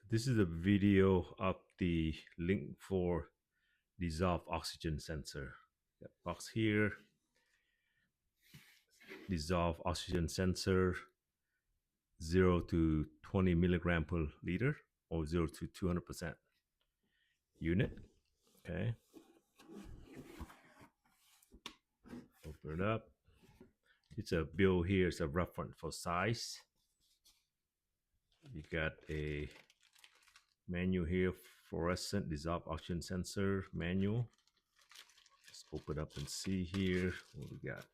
This is a video of the link for dissolved oxygen sensor. Got box here. Dissolved oxygen sensor 0 to 20 milligram per liter or 0 to 200% unit. Okay. Open it up. It's a bill here. It's a reference for size. You got a manual here, fluorescent dissolved oxygen sensor manual. Let's open it up and see here what we got.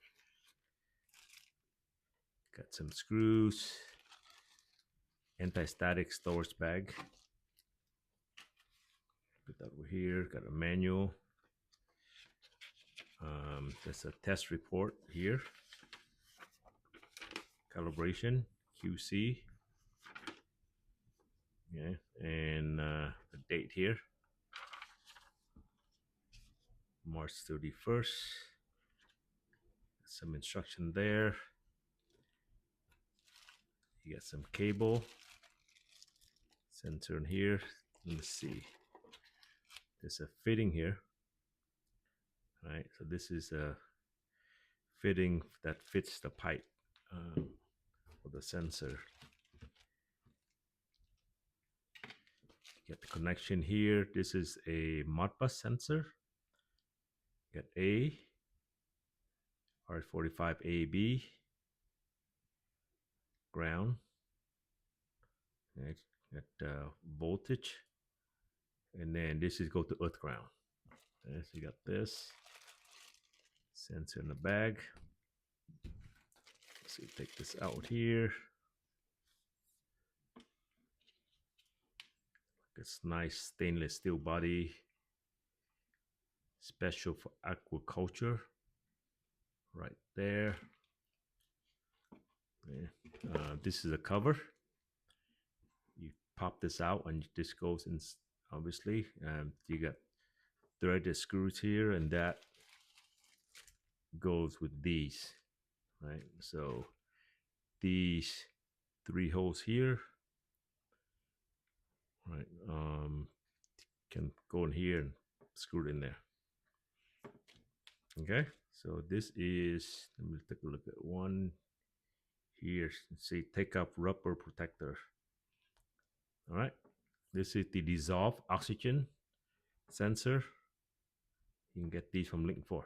Got some screws, anti-static storage bag. Put that over here. Got a manual. There's a test report here. Calibration, QC. Yeah, and the date here, March 31st. Some instruction there. You got some cable, sensor in here. Let me see. There's a fitting here. All right, so this is a fitting that fits the pipe for the sensor. Get the connection here. This is a Modbus sensor. Got A, R45 AB, ground. Right. Got voltage, and then this is go to earth ground. Okay, so you got this sensor in the bag. So you take this out here. It's nice stainless steel body, special for aquaculture, right there. Yeah. This is a cover. You pop this out and this goes in, obviously. You got threaded screws here, and that goes with these, right? So these 3 holes here, right, can go in here and screw it in there. Okay, so this is, let me take a look at one here. See, take up rubber protector. All right, this is the dissolved oxygen sensor. You can get these from link 4.